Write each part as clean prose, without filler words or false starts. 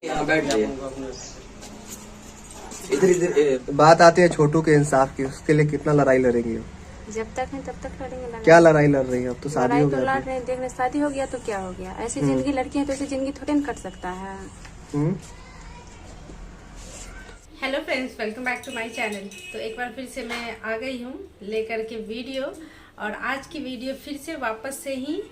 यहाँ बैठ जाइए। इधर इधर बात आती है छोटू के इंसाफ की, उसके लिए कितना लड़ाई लड़ेंगे? जब तक है तब तक लड़ेंगे। लड़ाई क्या लड़ाई लड़ रही है? अब तो शादी लड़ाई हो तो गया। लड़ रहे हैं, देखने शादी हो गया तो क्या हो गया। ऐसी जिंदगी लड़की है तो ऐसी जिंदगी थोड़ी ना कट सकता है। Hello friends, welcome back to my channel. तो एक बार फिर से मैं आ गई हूँ लेकर के वीडियो। और आज की वीडियो फिर से वापस से ही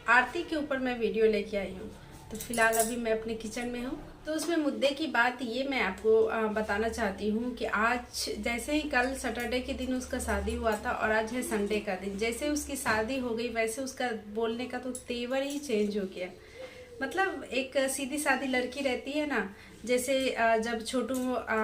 आरती के ऊपर मैं वीडियो लेके आई हूँ। तो फिलहाल अभी मैं अपने किचन में हूँ। तो उसमें मुद्दे की बात ये मैं आपको बताना चाहती हूँ कि आज जैसे ही कल सैटरडे के दिन उसका शादी हुआ था और आज है संडे का दिन। जैसे उसकी शादी हो गई वैसे उसका बोलने का तो तेवर ही चेंज हो गया। मतलब एक सीधी सादी लड़की रहती है ना, जैसे जब छोटू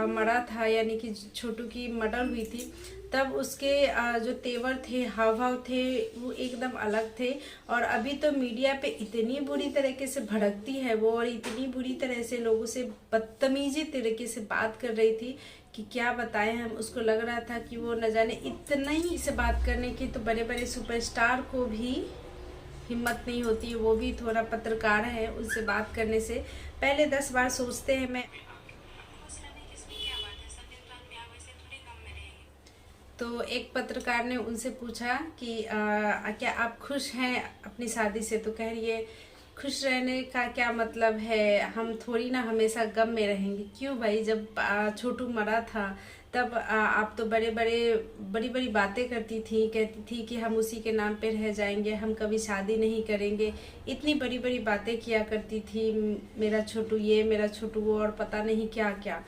मरा था, यानी कि छोटू की मर्डर हुई थी, तब उसके जो तेवर थे, हाव भाव थे, वो एकदम अलग थे। और अभी तो मीडिया पे इतनी बुरी तरीके से भड़कती है वो, और इतनी बुरी तरह से लोगों से बदतमीजी तरीके से बात कर रही थी कि क्या बताएं हम। उसको लग रहा था कि वो न जाने इतना ही से बात करने की तो बड़े बड़े सुपरस्टार को भी हिम्मत नहीं होती है, वो भी थोड़ा पत्रकार है, उनसे बात करने से पहले 10 बार सोचते हैं। मैं तो एक पत्रकार ने उनसे पूछा कि क्या आप खुश हैं अपनी शादी से? तो कह रही है खुश रहने का क्या मतलब है, हम थोड़ी ना हमेशा गम में रहेंगे। क्यों भाई, जब छोटू मरा था तब आप तो बड़ी बड़ी बातें करती थी, कहती थी कि हम उसी के नाम पे रह जाएंगे, हम कभी शादी नहीं करेंगे। इतनी बड़ी बड़ी बातें किया करती थी, मेरा छोटू ये, मेरा छोटू वो, और पता नहीं क्या क्या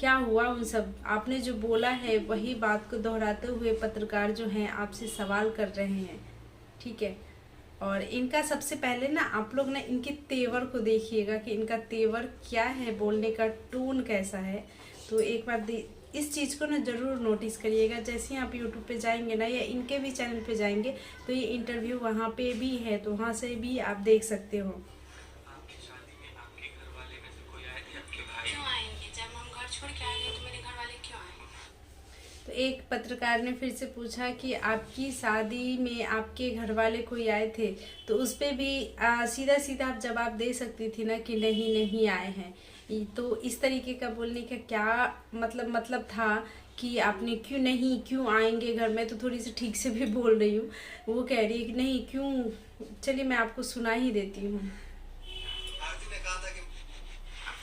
क्या हुआ उन सब। आपने जो बोला है वही बात को दोहराते हुए पत्रकार जो हैं आपसे सवाल कर रहे हैं, ठीक है। और इनका सबसे पहले ना आप लोग ना इनके तेवर को देखिएगा कि इनका तेवर क्या है, बोलने का टोन कैसा है। तो एक बार इस चीज़ को ना ज़रूर नोटिस करिएगा। जैसे ही आप यूट्यूब पे जाएंगे ना, या इनके भी चैनल पे जाएंगे तो ये इंटरव्यू वहाँ पे भी है, तो वहाँ से भी आप देख सकते हो। तो एक पत्रकार ने फिर से पूछा कि आपकी शादी में आपके घर वाले कोई आए थे? तो उस पर भी सीधा सीधा आप जवाब दे सकती थी ना कि नहीं नहीं आए हैं। तो इस तरीके का बोलने का क्या मतलब था कि आपने क्यों आएंगे घर में? तो थोड़ी सी ठीक से भी बोल रही हूँ। वो कह रही है कि नहीं क्यों। चलिए मैं आपको सुना ही देती हूँ। आरती ने कहा था कि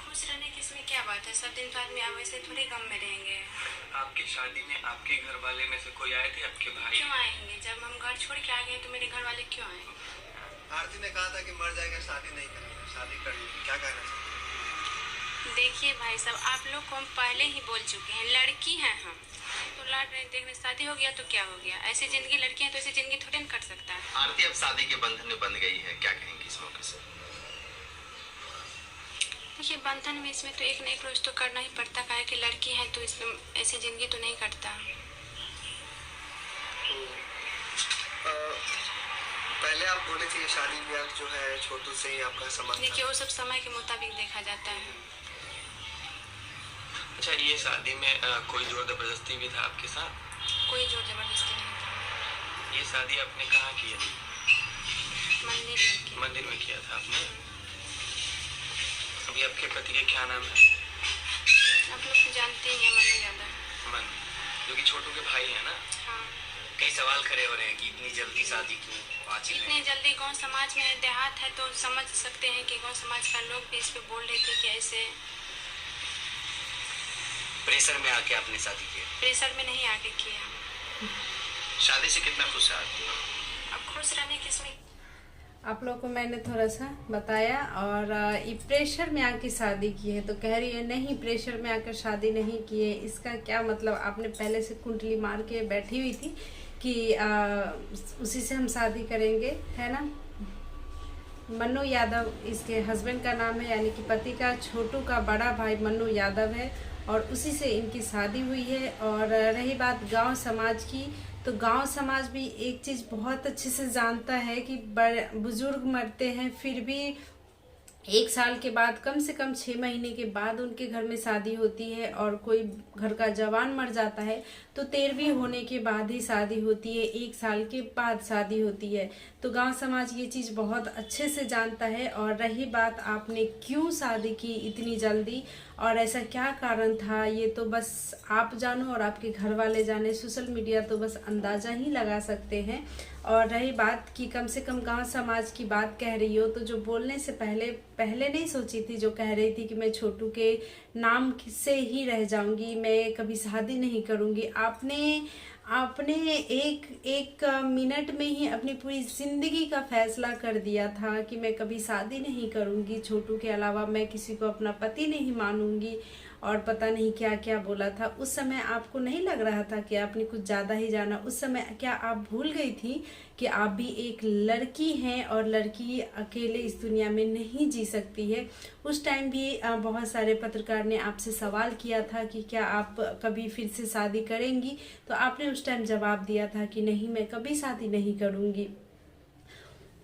खुश रहने की इसमें क्या बात है, सब दिन तो आदमी वैसे थोड़ी गम में रहेंगे। आपकी शादी में आपके घर वाले में से कोई आए थे? आपके भाई क्यों आएंगे? जब हम घर छोड़ के आ गए तो मेरे घर वाले क्यों आए? आरती ने कहा था कि मर जाएगा, शादी नहीं करेंगे, शादी कर लेंगे। क्या कहना चाहिए? देखिए भाई साहब, आप लोग को हम पहले ही बोल चुके हैं, लड़की हैं हम तो लड़ रहे, देखने शादी हो गया तो क्या हो गया। ऐसी जिंदगी लड़की है तो ऐसी जिंदगी थोड़ी ना कट सकता है। आरती अब शादी के बंधन में बंध गई है, क्या कहेंगी इस मौके से? देखिए बंधन में इसमें तो एक न एक रोज तो करना ही पड़ता है कि लड़की है तो इसमें ऐसी जिंदगी तो नहीं कटता। पहले आप बोले थे शादी ब्याह जो है छोटू से ही आपका संबंध। देखिए वो सब समय के मुताबिक देखा जाता है। अच्छा, ये शादी में कोई जोर जबरदस्ती भी था आपके साथ? कोई जोर जबरदस्ती नहीं था। ये शादी आपने कहाँ की है? मंदिर में किया था आपने। अभी आपके पति के क्या नाम है? आप लोग तो जानते ही हैं, मनु यादव। मन, जो कि छोटू के भाई है ना। हाँ। कई सवाल खड़े हो रहे हैं कि इतनी जल्दी शादी क्यों? इतनी जल्दी गांव समाज में देहात है तो समझ सकते हैं कि गांव समाज का लोग भी इस पे बोल रहे थे कि ऐसे प्रेशर में आके आपने शादी की? प्रेशर में नहीं आके किया। शादी से कितना खुश है आप? अब खुश रहने की इसमें आप लोग को मैंने थोड़ा सा बताया। और ये प्रेशर में आके शादी की है तो कह रही है नहीं प्रेशर में आकर शादी नहीं की है। इसका क्या मतलब? आपने पहले से कुंडली मार के बैठी हुई थी कि उसी से हम शादी करेंगे, है ना। मन्नू यादव इसके हस्बैंड का नाम है, यानी कि पति का, छोटू का बड़ा भाई मन्नू यादव है, और उसी से इनकी शादी हुई है। और रही बात गांव समाज की, तो गांव समाज भी एक चीज़ बहुत अच्छे से जानता है कि बड़े बुजुर्ग मरते हैं फिर भी 1 साल के बाद, कम से कम 6 महीने के बाद उनके घर में शादी होती है, और कोई घर का जवान मर जाता है तो 13वीं होने के बाद ही शादी होती है, 1 साल के बाद शादी होती है। तो गांव समाज ये चीज़ बहुत अच्छे से जानता है। और रही बात आपने क्यों शादी की इतनी जल्दी और ऐसा क्या कारण था, ये तो बस आप जानो और आपके घर वाले जाने, सोशल मीडिया तो बस अंदाज़ा ही लगा सकते हैं। और रही बात कि कम से कम गांव समाज की बात कह रही हो, तो जो बोलने से पहले नहीं सोची थी, जो कह रही थी कि मैं छोटू के नाम से ही रह जाऊंगी, मैं कभी शादी नहीं करूंगी, आपने एक मिनट में ही अपनी पूरी जिंदगी का फैसला कर दिया था कि मैं कभी शादी नहीं करूंगी, छोटू के अलावा मैं किसी को अपना पति नहीं मानूंगी, और पता नहीं क्या क्या बोला था। उस समय आपको नहीं लग रहा था कि आपने कुछ ज़्यादा ही जाना? उस समय क्या आप भूल गई थी कि आप भी एक लड़की हैं और लड़की अकेले इस दुनिया में नहीं जी सकती है? उस टाइम भी बहुत सारे पत्रकार ने आपसे सवाल किया था कि क्या आप कभी फिर से शादी करेंगी, तो आपने उस टाइम जवाब दिया था कि नहीं, मैं कभी शादी नहीं करूँगी।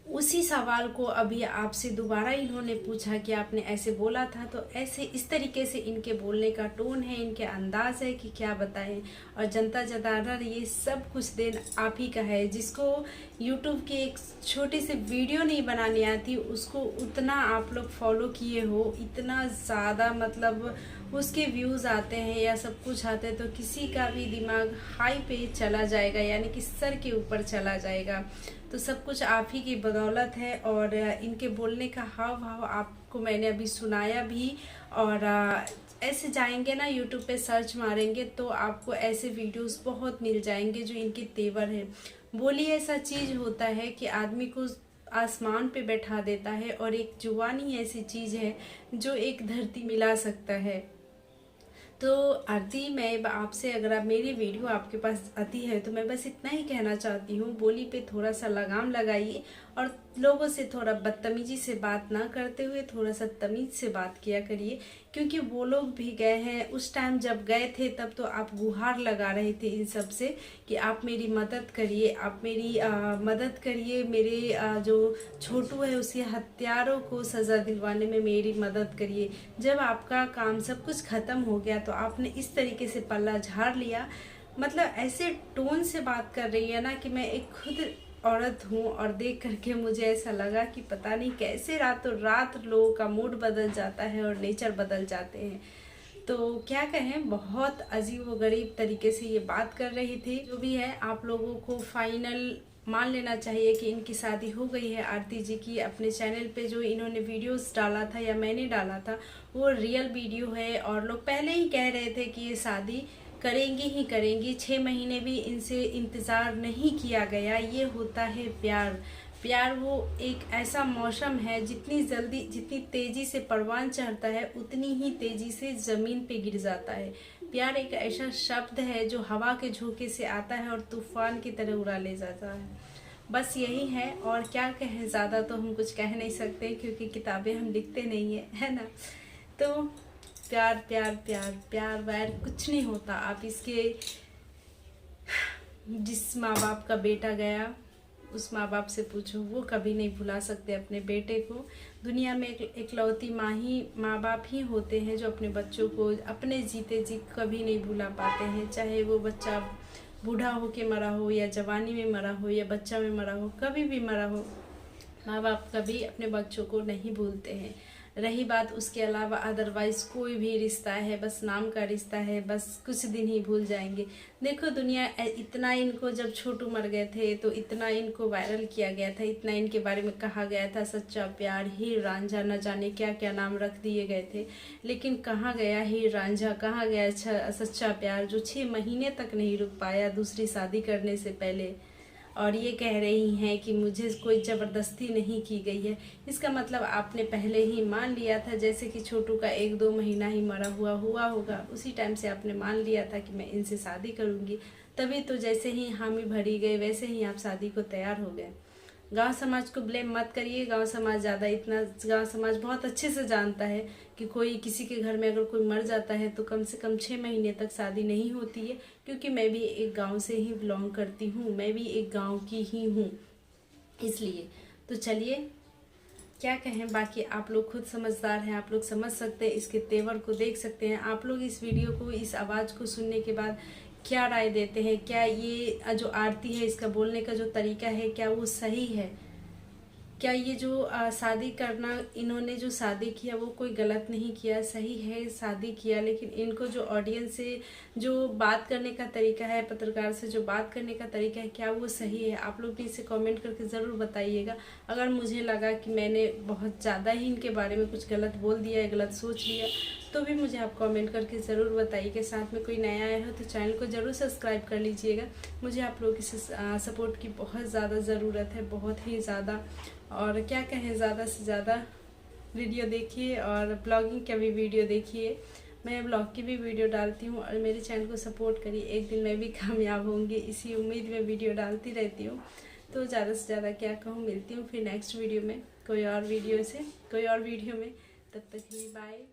उसी सवाल को अभी आपसे दोबारा इन्होंने पूछा कि आपने ऐसे बोला था, तो ऐसे इस तरीके से इनके बोलने का टोन है, इनके अंदाज है कि क्या बताएं। और जनता जनार्दन ये सब कुछ देन आप ही का है। जिसको यूट्यूब की एक छोटी सी वीडियो नहीं बनानी आती, उसको उतना आप लोग फॉलो किए हो, इतना ज़्यादा मतलब उसके व्यूज़ आते हैं या सब कुछ आते हैं, तो किसी का भी दिमाग हाई पे चला जाएगा, यानी कि सर के ऊपर चला जाएगा। तो सब कुछ आप ही की बदौलत है। और इनके बोलने का हाव भाव आपको मैंने अभी सुनाया भी। और ऐसे जाएंगे ना यूट्यूब पे सर्च मारेंगे तो आपको ऐसे वीडियोस बहुत मिल जाएंगे जो इनके तेवर है। बोली ऐसा चीज़ होता है कि आदमी को आसमान पे बैठा देता है, और एक जुबानी ऐसी चीज़ है जो एक धरती मिला सकता है। तो आरती, मैं आपसे, अगर आप मेरी वीडियो आपके पास आती है तो मैं बस इतना ही कहना चाहती हूँ, बोली पे थोड़ा सा लगाम लगाइए और लोगों से थोड़ा बदतमीजी से बात ना करते हुए थोड़ा सा तमीज से बात किया करिए। क्योंकि वो लोग भी गए हैं, उस टाइम जब गए थे तब तो आप गुहार लगा रहे थे इन सब से कि आप मेरी मदद करिए, आप मेरी मदद करिए, मेरे जो छोटू है उसके हत्यारों को सज़ा दिलवाने में मेरी मदद करिए। जब आपका काम सब कुछ ख़त्म हो गया तो आपने इस तरीके से पल्ला झाड़ लिया। मतलब ऐसे टोन से बात कर रही है ना कि मैं एक खुद औरत हूँ, और देख करके मुझे ऐसा लगा कि पता नहीं कैसे रातों रात लोगों का मूड बदल जाता है और नेचर बदल जाते हैं। तो क्या कहें, बहुत अजीब व गरीब तरीके से ये बात कर रही थी। जो भी है, आप लोगों को फाइनल मान लेना चाहिए कि इनकी शादी हो गई है आरती जी की। अपने चैनल पे जो इन्होंने वीडियोस डाला था या मैंने डाला था वो रियल वीडियो है, और लोग पहले ही कह रहे थे कि ये शादी करेंगी ही करेंगी। 6 महीने भी इनसे इंतज़ार नहीं किया गया। ये होता है प्यार। प्यार वो एक ऐसा मौसम है, जितनी तेज़ी से परवान चढ़ता है उतनी ही तेज़ी से ज़मीन पे गिर जाता है। प्यार एक ऐसा शब्द है जो हवा के झोंके से आता है और तूफान की तरह उड़ा ले जाता है। बस यही है, और क्या कहें, ज़्यादा तो हम कुछ कह नहीं सकते क्योंकि किताबें हम लिखते नहीं है ना। तो प्यार प्यार प्यार प्यार वैर कुछ नहीं होता। आप इसके जिस माँ बाप का बेटा गया उस माँ बाप से पूछो, वो कभी नहीं भुला सकते अपने बेटे को। दुनिया में इकलौती माँ बाप ही होते हैं जो अपने बच्चों को अपने जीते जी कभी नहीं भुला पाते हैं। चाहे वो बच्चा बूढ़ा हो के मरा हो या जवानी में मरा हो या बच्चा में मरा हो, कभी भी मरा हो, माँ बाप कभी अपने बच्चों को नहीं भूलते हैं। रही बात उसके अलावा अदरवाइज कोई भी रिश्ता है, बस नाम का रिश्ता है, बस कुछ दिन ही भूल जाएंगे। देखो दुनिया इतना, इनको जब छोटू मर गए थे तो इतना इनको वायरल किया गया था, इतना इनके बारे में कहा गया था, सच्चा प्यार, हीर रांझा, न जाने क्या क्या नाम रख दिए गए थे। लेकिन कहाँ गया हीर रांझा, कहाँ गया सच्चा प्यार जो 6 महीने तक नहीं रुक पाया दूसरी शादी करने से पहले। और ये कह रही हैं कि मुझे कोई ज़बरदस्ती नहीं की गई है। इसका मतलब आपने पहले ही मान लिया था, जैसे कि छोटू का 1-2 महीना ही मरा हुआ होगा, उसी टाइम से आपने मान लिया था कि मैं इनसे शादी करूँगी। तभी तो जैसे ही हामी भरी गए वैसे ही आप शादी को तैयार हो गए। गांव समाज को ब्लेम मत करिए। गांव समाज बहुत अच्छे से जानता है कि कोई किसी के घर में अगर कोई मर जाता है तो कम से कम 6 महीने तक शादी नहीं होती है। क्योंकि मैं भी एक गांव से ही बिलोंग करती हूँ, मैं भी एक गांव की ही हूँ, इसलिए। तो चलिए, क्या कहें, बाकी आप लोग खुद समझदार हैं, आप लोग समझ सकते हैं, इसके तेवर को देख सकते हैं। आप लोग इस वीडियो को, इस आवाज़ को सुनने के बाद क्या राय देते हैं? क्या ये जो आरती है, इसका बोलने का जो तरीका है, क्या वो सही है? क्या ये जो शादी करना, इन्होंने जो शादी किया वो कोई गलत नहीं किया, सही है, शादी किया, लेकिन इनको जो ऑडियंस से जो बात करने का तरीका है, पत्रकार से जो बात करने का तरीका है, क्या वो सही है? आप लोग भी इसे कमेंट करके ज़रूर बताइएगा। अगर मुझे लगा कि मैंने बहुत ज़्यादा ही इनके बारे में कुछ गलत बोल दिया है, गलत सोच लिया, तो भी मुझे आप कमेंट करके ज़रूर बताइएगा। साथ में कोई नया आया हो तो चैनल को ज़रूर सब्सक्राइब कर लीजिएगा। मुझे आप लोगों की सपोर्ट की बहुत ज़्यादा ज़रूरत है, बहुत ही ज़्यादा। और क्या कहें, ज़्यादा से ज़्यादा वीडियो देखिए और ब्लॉगिंग का भी वीडियो देखिए। मैं ब्लॉग की भी वीडियो डालती हूँ और मेरे चैनल को सपोर्ट करिए। एक दिन मैं भी कामयाब होंगी, इसी उम्मीद में वीडियो डालती रहती हूँ। तो ज़्यादा से ज़्यादा क्या कहूँ, मिलती हूँ फिर नेक्स्ट वीडियो में कोई और वीडियो में। तब तक के लिए बाय।